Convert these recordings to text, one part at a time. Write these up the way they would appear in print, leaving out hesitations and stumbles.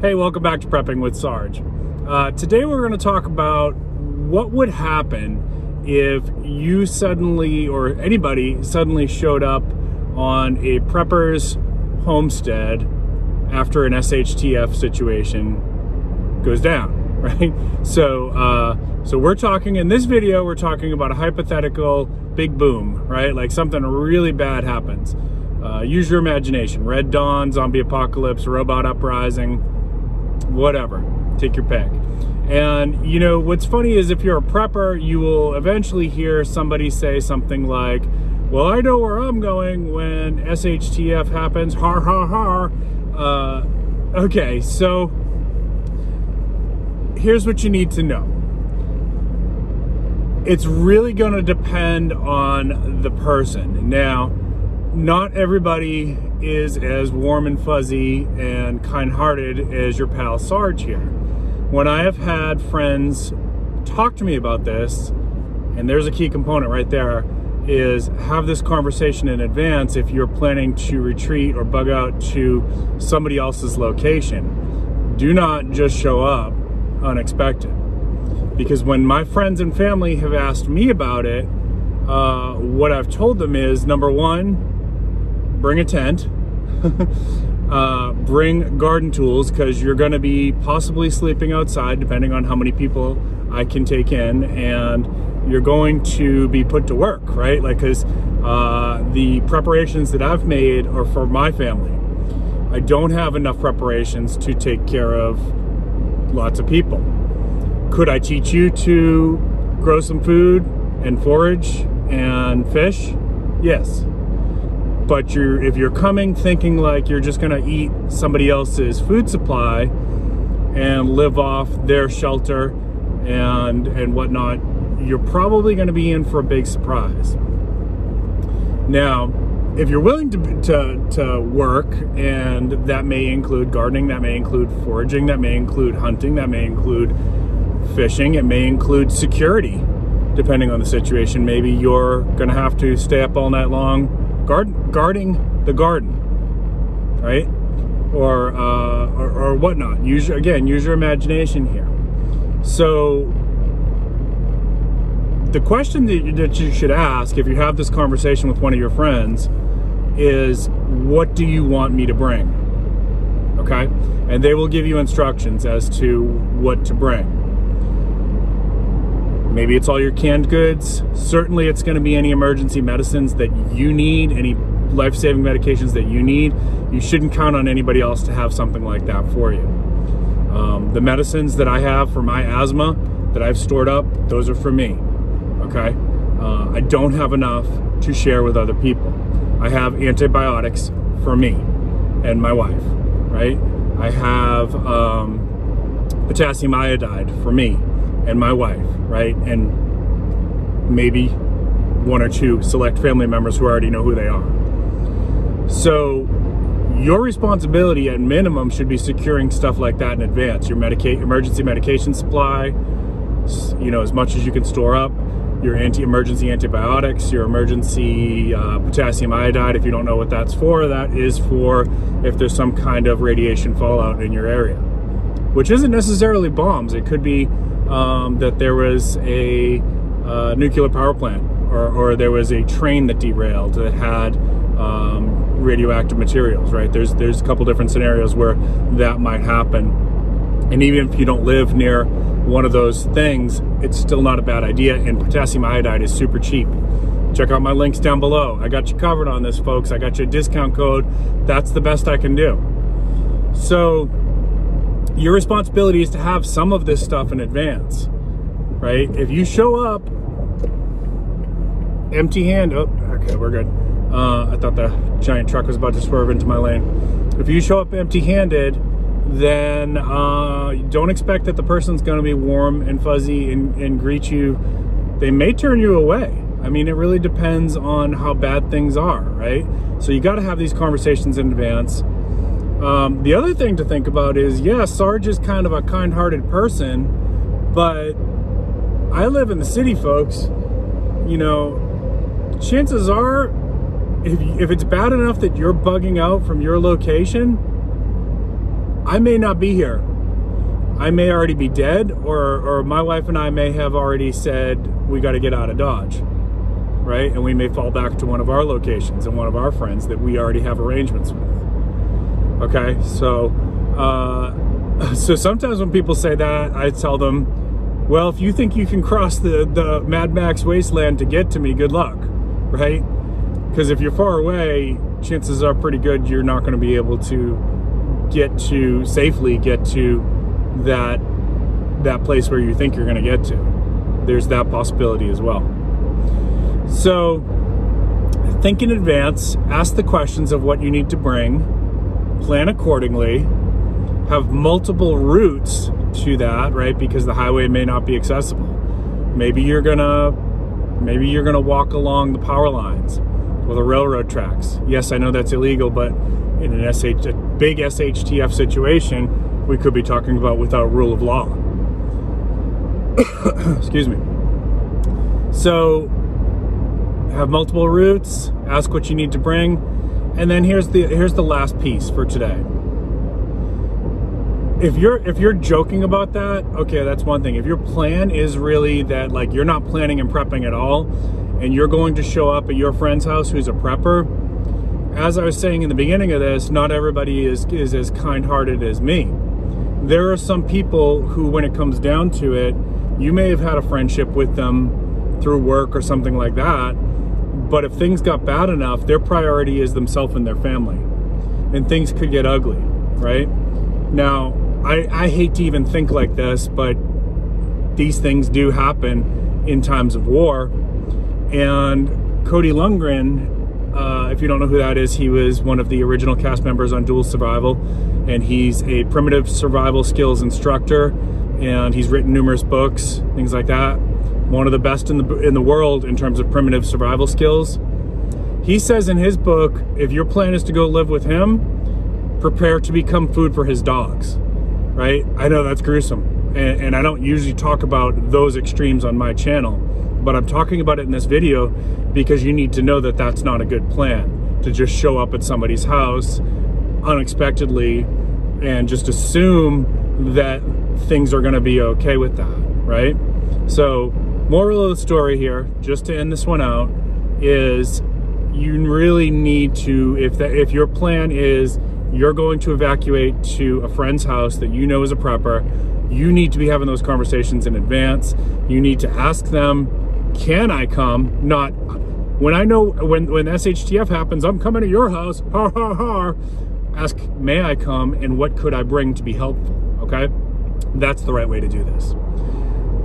Hey, welcome back to Prepping with Sarge. Today we're going to talk about what would happen if you suddenly, or anybody suddenly showed up on a prepper's homestead after an SHTF situation goes down, right? So we're talking, in this video, we're talking about a hypothetical big boom, right? Like something really bad happens. Use your imagination. Red Dawn, zombie apocalypse, robot uprising, whatever, take your pick. And you know what's funny is if you're a prepper, you will eventually hear somebody say something like, well, I know where I'm going when SHTF happens, har har har. Okay, so here's what you need to know. It's really going to depend on the person. Now, not everybody is as warm and fuzzy and kind-hearted as your pal Sarge here. When I have had friends talk to me about this, and there's a key component right there, is have this conversation in advance if you're planning to retreat or bug out to somebody else's location. Do not just show up unexpected. Because when my friends and family have asked me about it, what I've told them is, number one, bring a tent, bring garden tools, because you're going to be possibly sleeping outside depending on how many people I can take in, and you're going to be put to work, right? Like, because the preparations that I've made are for my family. I don't have enough preparations to take care of lots of people. Could I teach you to grow some food and forage and fish? Yes. But if you're coming thinking like you're just gonna eat somebody else's food supply and live off their shelter and whatnot, you're probably gonna be in for a big surprise. Now, if you're willing to work, and that may include gardening, that may include foraging, that may include hunting, that may include fishing, it may include security, depending on the situation. Maybe you're gonna have to stay up all night long guarding the garden, right? Or whatnot. Use your imagination here. So the question that you should ask if you have this conversation with one of your friends is, what do you want me to bring? Okay? And they will give you instructions as to what to bring. Maybe it's all your canned goods. Certainly it's going to be any emergency medicines that you need, any life-saving medications that you need. You shouldn't count on anybody else to have something like that for you. The medicines that I have for my asthma that I've stored up, those are for me, okay? I don't have enough to share with other people. I have antibiotics for me and my wife, right? I have potassium iodide for me and my wife, right? And maybe one or two select family members who already know who they are. So your responsibility at minimum should be securing stuff like that in advance. Your emergency medication supply, you know, as much as you can store up, your emergency antibiotics, your emergency potassium iodide. If you don't know what that's for, that is for if there's some kind of radiation fallout in your area, which isn't necessarily bombs. It could be that there was a nuclear power plant, or there was a train that derailed that had radioactive materials, right? There's a couple different scenarios where that might happen. And even if you don't live near one of those things, it's still not a bad idea, and potassium iodide is super cheap. Check out my links down below. I got you covered on this, folks. I got you a discount code. That's the best I can do. So your responsibility is to have some of this stuff in advance, right? If you show up empty-handed, oh, okay, we're good. I thought the giant truck was about to swerve into my lane. If you show up empty-handed, then don't expect that the person's going to be warm and fuzzy and greet you. They may turn you away. I mean, it really depends on how bad things are, right? So you got to have these conversations in advance. The other thing to think about is, yeah, Sarge is kind of a kind-hearted person, but I live in the city, folks. You know, chances are, if it's bad enough that you're bugging out from your location, I may not be here. I may already be dead, or my wife and I may have already said we got to get out of Dodge, right? And we may fall back to one of our locations and one of our friends that we already have arrangements with. Okay, so so sometimes when people say that, I tell them, well, if you think you can cross the Mad Max wasteland to get to me, good luck, right? Because if you're far away, chances are pretty good you're not going to be able to safely get to that place where you think you're going to get to. There's that possibility as well. So think in advance, ask the questions of what you need to bring, plan accordingly, have multiple routes to that, right? Because the highway may not be accessible. Maybe you're gonna walk along the power lines or the railroad tracks. Yes, I know that's illegal, but in a big SHTF situation, we could be talking about without rule of law. Excuse me. So have multiple routes, ask what you need to bring, and then here's the last piece for today. If you're joking about that, okay, that's one thing. If your plan is really that, like, you're not planning and prepping at all, and you're going to show up at your friend's house who's a prepper, as I was saying in the beginning of this, not everybody is as kind-hearted as me. There are some people who, when it comes down to it, you may have had a friendship with them through work or something like that, but if things got bad enough, their priority is themselves and their family, and things could get ugly, right? Now, I hate to even think like this, but these things do happen in times of war. And Cody Lundgren, if you don't know who that is, he was one of the original cast members on Dual Survival, and he's a primitive survival skills instructor, and he's written numerous books, things like that. One of the best in the world in terms of primitive survival skills. He says in his book, if your plan is to go live with him, prepare to become food for his dogs, right? I know that's gruesome, and I don't usually talk about those extremes on my channel, but I'm talking about it in this video because you need to know that that's not a good plan, to just show up at somebody's house unexpectedly and just assume that things are going to be okay with that, right? So moral of the story here, just to end this one out, is you really need to, if your plan is you're going to evacuate to a friend's house that you know is a prepper, you need to be having those conversations in advance. You need to ask them, can I come? Not, when I know, when SHTF happens, I'm coming to your house, ha ha ha. Ask, may I come, and what could I bring to be helpful, okay? That's the right way to do this.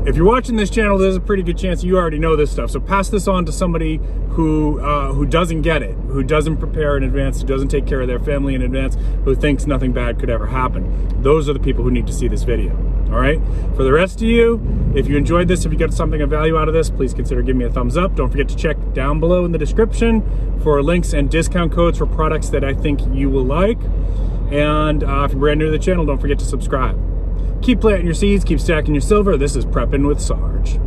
If you're watching this channel, there's a pretty good chance you already know this stuff. So pass this on to somebody who doesn't get it, who doesn't prepare in advance, who doesn't take care of their family in advance, who thinks nothing bad could ever happen. Those are the people who need to see this video, all right? For the rest of you, if you enjoyed this, if you got something of value out of this, please consider giving me a thumbs up. Don't forget to check down below in the description for links and discount codes for products that I think you will like. And if you're brand new to the channel, don't forget to subscribe. Keep planting your seeds, keep stacking your silver. This is Prepping with Sarge.